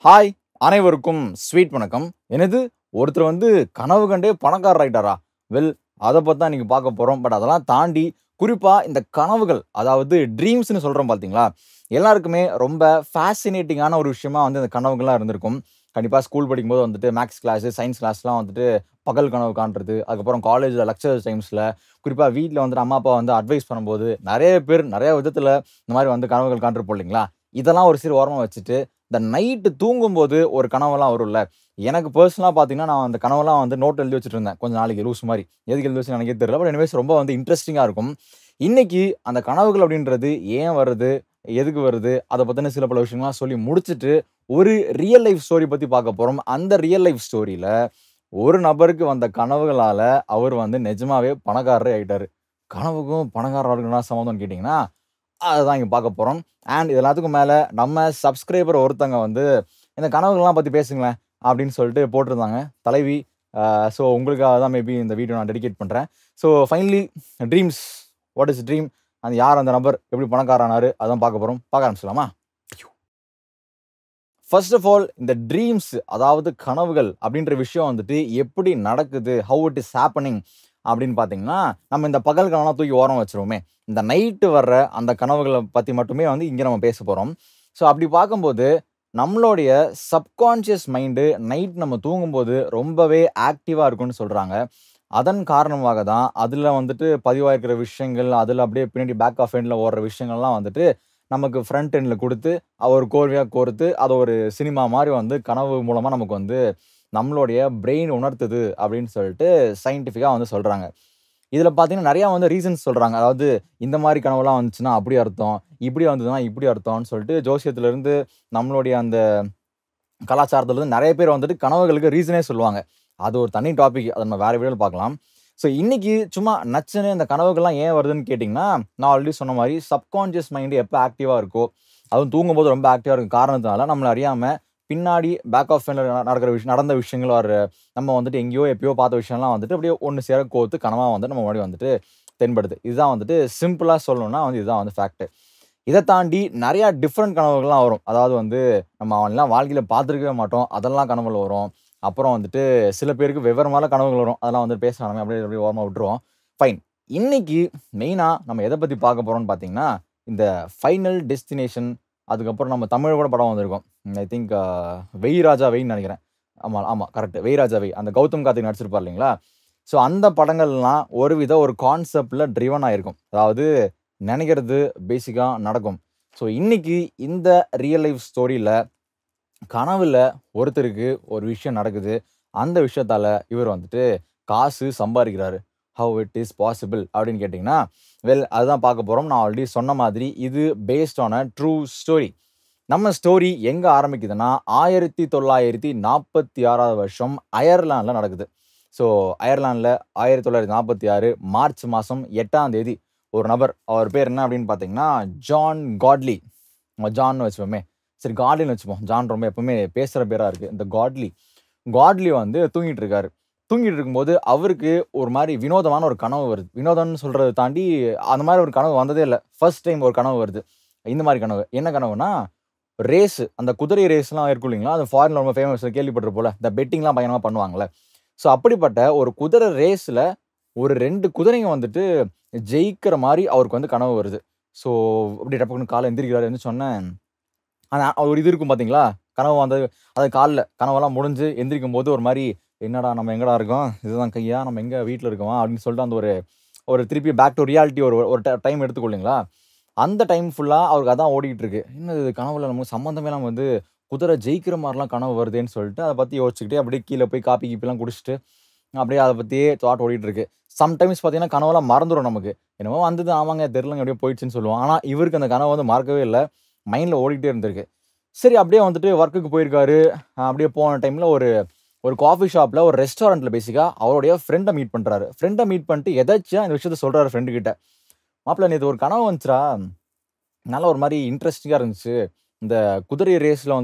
Hi அனைவருக்கும் sweet வணக்கம். என்னது ஒருத்தர் கனவு கண்டே பணக்காரர் ஆயிட்டாரா? வெல், அதை பற்றி தான் இன்னைக்கு பார்க்க போகிறோம். பட் அதெல்லாம் தாண்டி குறிப்பாக இந்த கனவுகள், அதாவது ட்ரீம்ஸ்னு சொல்கிறோம் பார்த்தீங்களா, எல்லாருக்குமே ரொம்ப ஃபேசினேட்டிங்கான ஒரு விஷயமா இந்த கனவுகள்லாம் இருந்திருக்கும். கண்டிப்பாக ஸ்கூல் படிக்கும்போது மேக்ஸ் கிளாஸு, சயின்ஸ் கிளாஸ்லாம் பகல் கனவு காண்றது, அதுக்கப்புறம் காலேஜில் லெக்சர் டைம்ஸில் குறிப்பாக வீட்டில் அம்மா அப்பா அட்வைஸ் பண்ணும்போது நிறைய பேர் நிறைய விதத்தில் இந்த மாதிரி கனவுகள் காண்டிருப்போம் இல்லைங்களா? இதெல்லாம் ஒரு சிறு ஓரமாக வச்சுட்டு இந்த நைட்டு தூங்கும்போது ஒரு கனவெல்லாம் வரும்ல. எனக்கு பர்சனலா பார்த்தீங்கன்னா, நான் அந்த கனவெல்லாம் நோட் எழுதி வச்சுட்டு இருந்தேன். கொஞ்ச நாளைக்கு லூசு மாரி. எதுக்கு எழுதி வச்சேன்னு எனக்கே தெரியல. பட் எனிவேஸ் ரொம்ப இன்ட்ரஸ்டிங்கா இருக்கும். இன்னைக்கு அந்த கனவுகள் அப்படின்றது ஏன் வருது? எதுக்கு வருது? அத பத்தின சில பல விஷயங்கள்லாம் சொல்லி முடிச்சுட்டு, ஒரு ரியல் லைஃப் ஸ்டோரி பத்தி பார்க்க போறோம். அந்த ரியல் லைஃப் ஸ்டோரியில ஒரு நபருக்கு வந்த கனவுகளால அவர் நிஜமாவே பணக்காரரே ஆயிட்டாரு. கனவுக்கும் பணக்காரருக்கும் என்ன சம்மந்தம்னு கேட்டீங்கன்னா, அததான் இங்க பார்க்க போறோம். அண்ட் இது எல்லாத்துக்கும் மேல நம்ம சப்ஸ்கிரைபர் ஒருத்தங்க இந்த கனவுகள்லாம் பத்தி பேசுங்களேன் அப்படின்னு சொல்லிட்டு போட்டிருந்தாங்க. தலைவி. ஸோ உங்களுக்காக தான் மேபி இந்த வீடியோ நான் டெடிகேட் பண்றேன். So finally dreams. What is dream? அந்த யார் அந்த நபர் எப்படி பணக்காரனாரு? அதான் பார்க்க போறோம். பார்க்க ஆரம்பிச்சலாமா? ஃபர்ஸ்ட் ஆஃப் ஆல், இந்த ட்ரீம்ஸ், அதாவது கனவுகள் அப்படின்ற விஷயம் எப்படி நடக்குது? ஹவ் இட் இஸ் ஹேப்பனிங் அப்படின்னு பார்த்தீங்கன்னா, நம்ம இந்த பகல் கனவுலாம் தூக்கி ஓரம் வச்சுருவோமே. இந்த நைட்டு வர்ற அந்த கனவுகள பத்தி மட்டுமே இங்க நம்ம பேச போறோம். ஸோ அப்படி பார்க்கும்போது, நம்மளுடைய சப்கான்ஷியஸ் மைண்டு நைட் நம்ம தூங்கும்போது ரொம்பவே ஆக்டிவா இருக்கும்னு சொல்றாங்க. அதன் காரணமாக தான் அதில பதிவாயிருக்கிற விஷயங்கள், அதில அப்படியே பின்னாடி பேக் ஆஃப் எண்ட்ல ஓடுற விஷயங்கள்லாம் நமக்கு ஃப்ரண்ட் எண்ட்ல குடுத்து, ஒரு கோர்வையா கோர்த்து, அத ஒரு சினிமா மாரி கனவு மூலமா நமக்கு நம்மளுடைய பிரெயின் உணர்த்துது அப்படின்னு சொல்லிட்டு சயின்டிஃபிக்கா சொல்றாங்க. இதில பார்த்தீங்கன்னா, நெறையா ரீசன்ஸ் சொல்றாங்க. அதாவது இந்த மாரி கனவுலாம் வந்துச்சுன்னா அப்படி அர்த்தம். இப்படி வந்ததுன்னா இப்படி அர்த்தம்னு சொல்லிட்டு ஜோசியத்திலிருந்து நம்மளுடைய அந்த கலாச்சாரத்திலிருந்து நெறைய பேர் கனவுகளுக்கு ரீசனே சொல்லுவாங்க. அது ஒரு தனி டாபிக். அத நம்ம வேற வீடியோல பார்க்கலாம். ஸோ இன்னைக்கு சும்மா நச்சுன்னு இந்த கனவுகள்லாம் ஏன் வருதுன்னு கேட்டீங்கன்னா, நான் ஆல்ரெடி சொன்ன மாரி சப்கான்ஷியஸ் மைண்ட் எப்ப ஆக்டிவா இருக்கோ, அதுவும் தூங்கும்போது ரொம்ப ஆக்டிவா இருக்க காரணத்தினால நம்மள அறியாம பின்னாடி பேக் ஆஃப் எண்ட்ல நடக்கிற நடந்த விஷயங்கள் நம்ம எங்கேயோ எப்பயோ பார்த்த விஷயம்லாம் அப்படியே ஒண்ணு சேர கோர்த்து கனவா நம்ம முன்னாடி தென்படுது. இதுதான் சிம்பிளா சொல்லணும்னா இதுதான் ஃபேக்ட். இத தாண்டி நெறைய டிஃபரெண்ட் கனவுகள்லாம் வரும். அதாவது நம்ம அவன்லாம் வாழ்க்கையில பார்த்திருக்கவே மாட்டோம். அதெல்லாம் கனவுல வரும். அப்புறம் சில பேருக்கு விவரமான கனவுகள் வரும். அதெல்லாம் பேச வேணாமே, அப்படியே அப்படியே ஓரமா விட்டுருவோம். ஃபைன். இன்னைக்கு மெயினா நம்ம எத பத்தி பார்க்க போறோம்னு பார்த்தீங்கன்னா, இந்த ஃபைனல் டெஸ்டினேஷன், அதுக்கப்புறம் நம்ம தமிழ்ல கூட படம் வந்திருக்கும். ஐ திங்க் வெய் ராஜா வெய்ன்னு நெனைக்கிறேன். ஆமா, ஆமா கரெக்ட். வெய் ராஜா வெய். அந்த கௌதம் கார்த்திக் நடிச்சிருப்பார் இல்லைங்களா? ஸோ அந்த படங்கள்லாம் ஒரு கான்செப்ட்ல ட்ரிவன் ஆயிருக்கும். அதாவது நெனைக்கிறது பேசிக்கா நடக்கும். ஸோ இன்னைக்கு இந்த ரியல் லைஃப் ஸ்டோரியில கனவுல ஒருத்தருக்கு ஒரு விஷயம் நடக்குது. அந்த விஷயத்தால இவர் காசு சம்பாரிக்கிறாரு. ஹவ் இட் இஸ் பாசிபிள் அப்படின்னு கேட்டீங்கன்னா, வெல் அதுதான் பார்க்க போறோம். நான் ஆல்ரெடி சொன்ன மாதிரி இது based on a true story. நம்ம ஸ்டோரி எங்க ஆரம்பிக்குதுன்னா, 1946 வருஷம் அயர்லாந்துல நடக்குது. ஸோ அயர்லாந்துல 1946 மார்ச் மாசம் 8ஆம் தேதி ஒரு நபர், அவர் பேர் என்ன அப்படின்னு பார்த்தீங்கன்னா, ஜான் காட்லி. ஜான்னு வச்சுப்போமே. சரி காட்லின்னு வச்சுப்போம். ஜான் ரொம்ப எப்பவுமே பேசுற பேரா இருக்கு. இந்த காட்லி. காட்லி தூங்கிட்டு இருக்காரு. தூங்கிட்டு இருக்கும்போது அவருக்கு ஒரு மாரி வினோதமான ஒரு கனவு வருது. வினோதம்னு சொல்றத தாண்டி அந்த மாரி ஒரு கனவு வந்ததே இல்ல. ஃபர்ஸ்ட் டைம் ஒரு கனவு வருது. இந்த மாரி கனவு. என்ன கனவுனா, ரேஸ், அந்த குதிரை ரேஸ்லாம் இருக்கும் இல்லைங்களா? அது ஃபாரின்ல ரொம்ப ஃபேமஸ், கேள்விப்பட்டிருப்போம்ல. இந்த பெட்டிங்லாம் பயங்கரமா பண்ணுவாங்கல்ல. ஸோ அப்படிப்பட்ட ஒரு குதிரை ரேஸ்ல ஒரு 2 குதிரைங்க ஜெயிக்கிற மாரி அவருக்கு கனவு வருது. ஸோ அப்படியே டபக்குன்னு காலைல எந்திரிக்கிறாரு. எந்திரிச்சோனே ஆனா, ஒரு இது இருக்கும் பார்த்தீங்களா? கனவு அது காலைல கனவெல்லாம் முடிஞ்சு எந்திரிக்கும்போது ஒரு மாரி, "என்னடா நம்ம எங்கடா இருக்கோம்? இதுதான் கையா? நம்ம எங்க வீட்ல இருக்கோமா?" அப்படின்னு சொல்லிட்டு ஒரு ஒரு திருப்பி பேக் டூ ரியாலிட்டி ஒரு ஒரு டைம் எடுத்துக்கும் இல்லைங்களா? அந்த டைம் ஃபுல்லா அவருக்கு அதான் ஓடிட்டு இருக்கு. என்னது இது கனவுல நமக்கு சம்மந்தமே இல்லாம குதிரை ஜெயிக்கிற மாரிலாம் கனவு வருதேன்னு சொல்லிட்டு, அத பத்தி யோசிச்சுக்கிட்டே அப்படியே கீழ போய் காப்பி கீப்பிலாம் குடிச்சுட்டு, அப்படியே அத பத்தியே தாட் ஓடிட்டு இருக்கு. சம்டைம்ஸ் பார்த்தீங்கன்னா, கனவெல்லாம் மறந்துரும் நமக்கு. என்னமோ வந்தது, ஆமாங்க தெரியலங்க, எப்படியோ போயிடுச்சுன்னு சொல்லுவோம். ஆனா, இவருக்கு அந்த கனவு மறக்கவே இல்ல. மைண்ட்ல ஓடிக்கிட்டே இருந்திருக்கு. சரி அப்படியே வொர்க்குக்கு போயிருக்காரு. அப்படியே போன டைம்ல ஒரு ஒரு காஃபி ஷாப்ல, ஒரு ரெஸ்டாரண்ட்ல பேசிக்கா அவருடைய ஃப்ரெண்ட மீட் பண்றாரு. ஃப்ரெண்ட மீட் பண்ணிட்டு எதேர்ச்சியா இந்த விஷயத்த சொல்றாரு ஃப்ரெண்டு கிட்ட. "மாப்ள நேத்து ஒரு கனவு வந்துச்சுடா. நல்லா ஒரு மாரி இன்ட்ரஸ்டிங்கா இருந்துச்சு. இந்த குதிரை ரேஸ்ல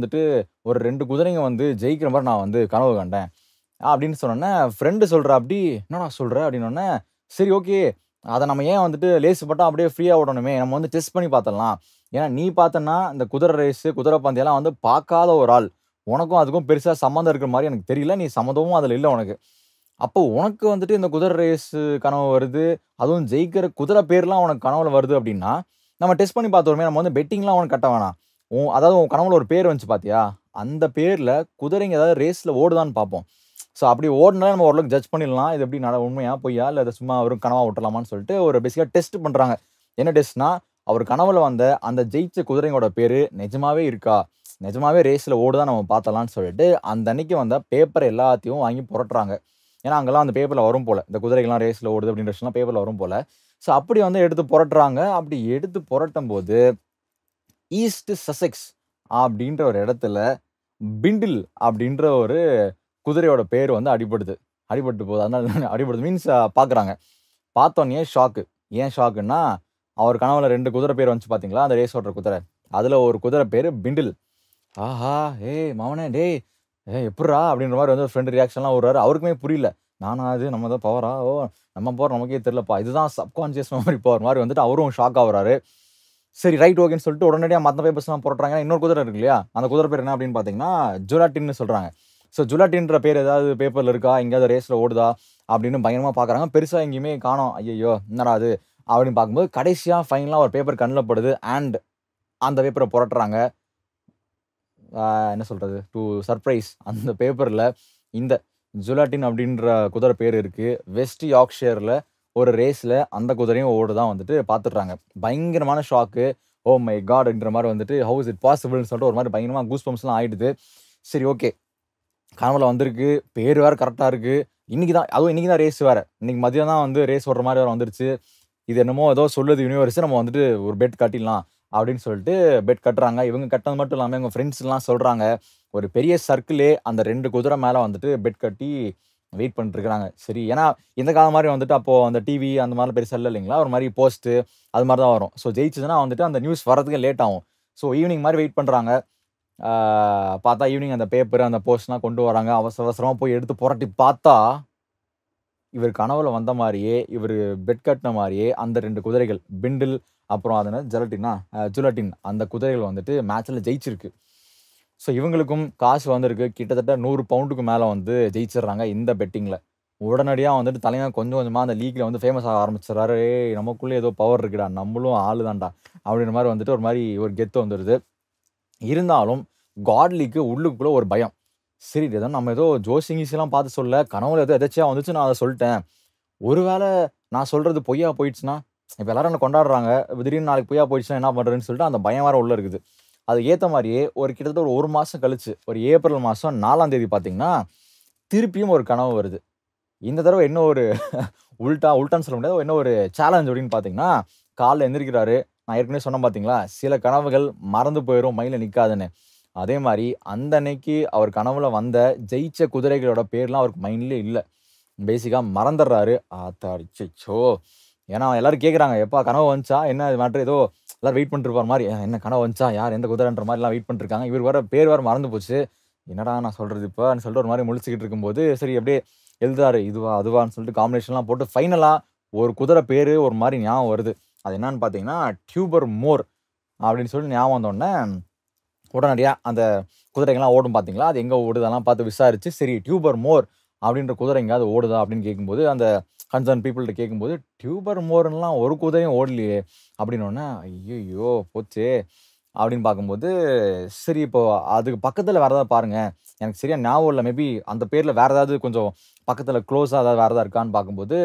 ஒரு 2 குதிரைங்க ஜெயிக்கிற மாரி நான் கனவு கண்டேன்." அப்படின்னு சொன்னோனே, ஃப்ரெண்டு சொல்றாப்படி, "என்னடா சொல்ற?" அப்படின்னோனே, "சரி ஓகே. அத நம்ம ஏன் லேசுப்பட்டா அப்படியே ஃப்ரீயா விடணுமே. நம்ம டெஸ்ட் பண்ணி பாத்துடலாம். ஏன்னா நீ பாத்தன்னா, இந்த குதிரை ரேஸு, குதிரை பந்தயம்லாம் பார்க்காத ஒரு ஆள். உனக்கும் அதுக்கும் பெருசா சம்மந்தம் இருக்கிற மாரி எனக்கு தெரியல. நீ சம்மந்தமும் அதுல இல்ல உனக்கு. அப்போ உனக்கு வந்துட்டு இந்த குதிரை ரேஸு கனவு வருது. அதுவும் ஜெயிக்கிற குதிரை பேர்லாம் உனக்கு கனவுல வருது அப்டின்னா, நம்ம டெஸ்ட் பண்ணி பார்த்துருவோமே. நம்ம வந்து பெட்டிங்லாம் ஒண்ணும் கட்ட வேணாம். அதாவது உன் கனவுல ஒரு பேர் வந்துச்சு பார்த்தியா? அந்த பேர்ல குதிரைங்க ஏதாவது ரேஸ்ல ஓடுதான்னு பார்ப்போம். ஸோ அப்படி ஓடுனா நம்ம ஓரளவுக்கு ஜட்ஜ் பண்ணிடலாம். இது எப்படி உண்மையா? பொய்யா? இல்ல இத சும்மா வெறும் கனவா விட்டுறலாமான்னு சொல்லிட்டு ஒரு பேசிக்கா டெஸ்ட் பண்றாங்க. என்ன டெஸ்ட்னா, அவர் கனவுல வந்த அந்த ஜெயிச்ச குதிரையோட பேரு நிஜமாவே இருக்கா? நிஜமாவே ரேஸ்ல ஓடுதா நம்ம பார்த்தரலான்னு சொல்லிட்டு, அந்த அன்னைக்கு வந்த பேப்பர் எல்லாத்தையும் வாங்கி புரட்டுறாங்க. ஏன்னா, அங்கலாம் அந்த பேப்பர்ல வரும் போல. இந்த குதிரைகள்லாம் ரேஸ்ல ஓடுது அப்படின்ற விஷயம்லாம் பேப்பர்ல வரும் போல. ஸோ அப்படி வந்து எடுத்து புரட்டுறாங்க. அப்படி எடுத்து புரட்டும்போது, ஈஸ்ட் சசெக்ஸ் அப்படின்ற ஒரு இடத்துல பிண்டில் அப்படின்ற ஒரு குதிரையோட பேர் வந்து அடிபடுது. அடிபட்டு போகுது. அதனால அடிபடுது மீன்ஸ் பார்க்குறாங்க. பார்த்தோனயே ஷாக்கு. ஏன் ஷாக்குன்னா, அவர் கனவுல 2 குதிரை பேர் வந்துச்சு பார்த்தீங்களா? அந்த ரேஸ் ஓட்டுற குதிரை. அதுல ஒரு குதிரை பேரு பிண்டில். ஆஹா! ஏய் மவனே டேய்! எப்புட்றா? அப்படின்ற மாரி வந்து ஃப்ரெண்ட் ரியாக்ஷன்லாம் விடுறாரு. அவருக்குமே புரியல. நானா இது? நம்ம தான் பவரா? ஓ! நம்ம பவர் நமக்கே தெரியலப்பா. இதுதான் சப்கான்ஷியஸ் மெமரி பவர் மாரி வந்துட்டு அவரும் ஷாக் ஆவுறாரு. சரி ரைட் ஓகேன்னு சொல்லிட்டு உடனடியா மத்த பேப்பர்ஸ்லாம் புரட்டுறாங்க. இன்னொரு குதிரை இருக்கு இல்லையா? அந்த குதிரை பேர் என்ன அப்படின்னு பார்த்தீங்கன்னா, ஜுலாட்டின்னு சொல்றாங்க. ஸோ ஜுலாட்டின்ற பேர் ஏதாவது பேப்பர்ல இருக்கா? எங்கேயாவது ரேஸ்ல ஓடுதா? அப்படின்னு பயங்கரமா பார்க்குறாங்க. பெருசா எங்கேயுமே காணோம். ஐய்யய்யோ! என்னடா இது? அப்படின்னு பார்க்கும்போது கடைசியா ஃபைனலா ஒரு பேப்பர் கண்ல படுது. அந்த பேப்பர புரட்டுறாங்க. என்ன சொல்றது? டூ சர்ப்ரைஸ் அந்த பேப்பர்ல இந்த ஜுலாட்டின் அப்படின்ற குதிரை பேர் இருக்கு. வெஸ்ட் யார்க்ஷயர்ல ஒரு ரேஸ்ல அந்த குதிரையும் ஓடுதா வந்துட்டு பார்த்துடுறாங்க. பயங்கரமான ஷாக்கு. Oh my God! அப்படின்ற மாரி வந்துட்டு ஹவ் இஸ் இட் பாசிபிள்ன்னு சொல்லிட்டு ஒரு மாரி பயங்கரமா கூஸ் பம்ப்ஸ்லாம் ஆயிடுது. சரி ஓகே. கனவுல வந்திருக்கு. பேர் வேற கரெக்ட்டா இருக்கு. இன்னைக்கு தான் ரேஸ் வேற. இன்னைக்கு மதியம் தான் வந்து ரேஸ் ஓடுற மாரி வேற வந்துருச்சு. இது என்னமோ ஏதோ சொல்லுது யுனிவர்ஸ். நம்ம வந்துட்டு ஒரு பெட் கட்டிடலாம் அப்படின்னு சொல்லிட்டு பெட் கட்டுறாங்க. இவங்க கட்டினது மட்டும் இல்லாம இவங்க ஃப்ரெண்ட்ஸ்லாம் சொல்றாங்க. ஒரு பெரிய சர்க்கிளே அந்த 2 குதிரை மேல வந்துட்டு பெட் கட்டி வெயிட் பண்ணிட்டு இருக்காங்க. சரி ஏன்னா இந்த காலம் மாரி வந்துட்டு அப்போ அந்த டிவி அந்த மாரிலாம் பெருசா இல்ல இல்லைங்களா? ஒரு மாரி போஸ்ட் அது மாரி தான் வரும். ஸோ ஜெயிச்சதுன்னா வந்துட்டு அந்த நியூஸ் வரதுக்கு லேட் ஆகும். ஸோ ஈவினிங் மாரி வெயிட் பண்றாங்க. ஆ பார்த்தா ஈவினிங் அந்த பேப்பர், அந்த போஸ்ட்லாம் கொண்டு வராங்க. அவசர அவசரமா போய் எடுத்து புரட்டி பார்த்தா இவர் கனவுல வந்த மாரியே, இவரு பெட் கட்டுன மாரியே அந்த 2 குதிரைகள் பிண்டில், அப்புறம் அது என்னது ஜெலட்டினா? ஜுலட்டின் அந்த குதிரைகள் வந்துட்டு மேட்ச்ல ஜெயிச்சிருக்கு. ஸோ இவங்களுக்கும் காசு வந்திருக்கு. கிட்டத்தட்ட 100 பவுண்டுக்கு மேல வந்து ஜெயிச்சிடுறாங்க இந்த பெட்டிங்ல. உடனடியா வந்துட்டு தலைவன் கொஞ்சம் கொஞ்சமா அந்த லீக்ல வந்து ஃபேமஸ் ஆக ஆரம்பிச்சுடுறாரு. "ஏய் நமக்குள்ள ஏதோ பவர் இருக்குடா. நம்மளும் ஆளு தான்டா." அப்படின்ற மாரி வந்துட்டு ஒரு மாரி ஒரு கெத்து வந்துருது. இருந்தாலும் காட்லிக்கு உள்ளுக்குள்ள ஒரு பயம். சரி ஏதோ நம்ம ஏதோ ஜோசியம் கீசியம்லாம் பார்த்து சொல்லல. கனவுல ஏதோ எதர்ச்சியா வந்துச்சு நான் அத சொல்ட்டேன். ஒருவேள நான் சொல்றது பொய்யா போயிடுச்சுன்னா, இப்ப எல்லாரும் என்ன கொண்டாடுறாங்க. திடீர்னு நாளைக்கு பொய்யா போயிடுச்சுன்னா என்ன பண்றதுன்னு சொல்லிட்டு அந்த பயம் வேற உள்ள இருக்குது. அதுக்கு ஏத்த மாரியே ஒரு கிட்டத்தட்ட ஒரு 1 மாசம் கழிச்சு, ஒரு ஏப்ரல் மாசம் 4ஆம் தேதி பார்த்தீங்கன்னா, திருப்பியும் ஒரு கனவு வருது. இந்த தடவ என்ன ஒரு உல்டான்னு சொல்ல முடியாது. என்ன ஒரு சேலஞ்ச் அப்படின்னு பார்த்தீங்கன்னா, காலைல எந்திரிக்கிறாரு. நான் ஏற்கனவே சொன்னேன் பார்த்தீங்களா, சில கனவுகள் மறந்து போயிரும், மைண்ட்ல நிக்காதுன்னு. அதே மாரி அந்த அன்னைக்கு அவர் கனவுல வந்த ஜெயிச்ச குதிரைகளோட பேர்லாம் அவருக்கு மைண்ட்லயே இல்ல. பேசிக்கா மறந்துடுறாரு. ஆத்தாடி! அச்சச்சோ! ஏன்னா எல்லாரும் கேட்குறாங்க, "எப்பா கனவு வந்துச்சா? என்ன இது மேட்டர்?" ஏதோ எல்லாரும் வெயிட் பண்ணிட்டு இருப்பார் மாரி. "என்ன கனவு வந்துச்சா? யார் எந்த குதிரைன்ற?" மாரிலாம் வெயிட் பண்ணிட்டு இருக்காங்க. இவருக்கு வேற பேர் வேற மறந்து போச்சு. "என்னடா நான் சொல்றது இப்பன்னு" சொல்லிட்டு ஒரு மாரி முழிச்சுக்கிட்டு இருக்கும்போது, சரி அப்படியே எழுதுறாரு. இதுவா? அதுவான்னு சொல்லிட்டு காம்பினேஷன்லாம் போட்டு ஃபைனலா ஒரு குதிரை பேரு ஒரு மாரி ஞாபகம் வருது. அது என்னன்னு பார்த்தீங்கன்னா, டியூபர் மோர் அப்படின்னு சொல்லி ஞாபகம் வந்தோனே, உடனடியா அந்த குதிரைங்கலாம் ஓடும் பார்த்தீங்களா? அது எங்க ஓடுது அதெல்லாம் பார்த்து விசாரிச்சு, சரி டியூபர் மோர் அப்படின்ற குதிரை எங்கேயாவது ஓடுதா? அப்படின்னு கேட்கும்போது, அந்த கன்சர்ன் பீப்பிள்ட்ட கேட்கும்போது, டியூபர் மோர்ன்லாம் ஒரு குதிரையும் ஓடலையே! அப்படின்னோனே, ஐய்யய்யோ! போச்சே! அப்படின்னு பார்க்கும்போது, சரி இப்போ அதுக்கு பக்கத்துல வேற ஏதாவது பாருங்க. எனக்கு சரியா ஞாபகம் இல்ல. மேபி அந்த பேர்ல வேற ஏதாவது கொஞ்சம் பக்கத்துல க்ளோஸா ஏதாவது வேற ஏதாவது இருக்கான்னு பார்க்கும்போது,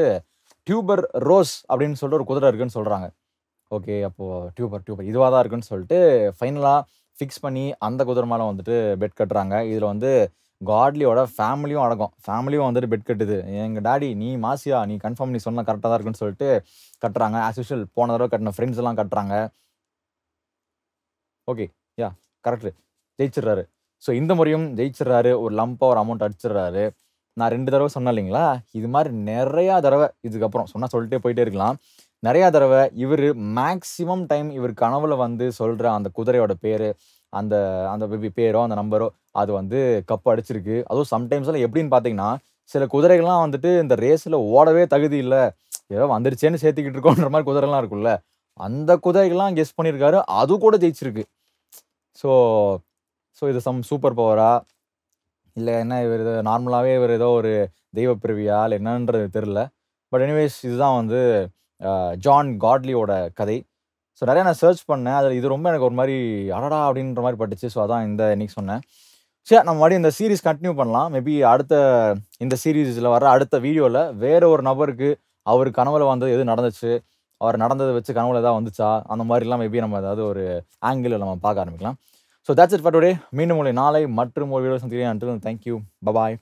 டியூபர் ரோஸ் அப்படின்னு சொல்லிட்டு ஒரு குதிரை இருக்குன்னு சொல்றாங்க. ஓகே. அப்போ டியூபர் இதுவா தான் இருக்குன்னு சொல்லிட்டு ஃபைனலா ஃபிக்ஸ் பண்ணி அந்த குதிரை மேல வந்துட்டு பெட் கட்டுறாங்க. இதுல வந்து காட்லியோட ஃபேமிலியும் அடக்கம். ஃபேமிலியும் வந்துட்டு பெட் கட்டுது. "எங்க டாடி நீ மாசியா, நீ கன்ஃபார்ம் நீ சொன்னா கரெக்ட்டா தான் இருக்குன்னு" சொல்லிட்டு கட்டுறாங்க. ஆஸ் யூசுவல் போன தடவ கட்டுன ஃபிரெண்ட்ஸ் எல்லாம் கட்டுறாங்க. ஓகே. யாஹ்! கரெக்ட்டு. ஜெயிச்சிடுறாரு. ஸோ இந்த முறையும் ஜெயிச்சிடுறாரு. ஒரு லம்பா ஒரு அமௌண்ட் அடிச்சிடுறாரு. நான் 2 தடவ சொன்னேன் இல்லைங்களா? இது மாரி நெறையா தடவ இதுக்கப்புறம் சொன்னா சொல்லிட்டே போயிட்டே இருக்கலாம். நெறையா தடவ இவரு மேக்ஸிமம் டைம் இவரு கனவுல வந்து சொல்ற அந்த குதிரையோட பேரு, அந்த அந்த பேரோ, அந்த நம்பரோ அது வந்து கப் அடிச்சிருக்கு. அதுவும் சம்டைம்ஸ்லாம் எப்படின்னு பார்த்தீங்கன்னா, சில குதிரைகள்லாம் வந்துட்டு இந்த ரேஸ்ல ஓடவே தகுதி இல்ல. ஏதோ வந்துருச்சேன்னு சேர்த்துக்கிட்டு இருக்கோன்ற மாரி குதிரைலாம் இருக்கும்ல. அந்த குதிரைகள்லாம் கெஸ் பண்ணியிருக்காரு. அது கூட ஜெயிச்சிருக்கு. ஸோ ஸோ இது சூப்பர் பவரா, இல்லை என்ன இவர் நார்மலாகவே இவர் ஏதோ ஒரு தெய்வ பிறவியா இல்லை என்னன்றது தெரில. பட் எனிவேஸ் இதுதான் வந்து ஜான் காட்லியோட கதை. ஸோ நிறைய நான் சர்ச் பண்ணேன். அதில் இது ரொம்ப எனக்கு ஒரு மாதிரி அடடா அப்படின்ற மாதிரி பட்டுச்சு. ஸோ அதான் இன்னைக்கு சொன்னேன். சரி, நம்ம மறுபடியும் இந்த சீரிஸ் கண்டினியூ பண்ணலாம். மேபி இந்த சீரீஸில் வர அடுத்த வீடியோவில் வேற ஒரு நபருக்கு அவர் கனவுல வந்தது எது நடந்துச்சு, அவர் நடந்ததை வச்சு கனவுல ஏதாவது வந்துச்சா, அந்த மாதிரிலாம் மேபி நம்ம ஏதாவது ஒரு ஆங்கிளில் நம்ம பார்க்க ஆரம்பிக்கலாம். So that's it for today. மீண்டும் உங்களை நாளை மற்றும் ஒரு வீடியோ சந்திக்கிறேன். Thank you, bye bye.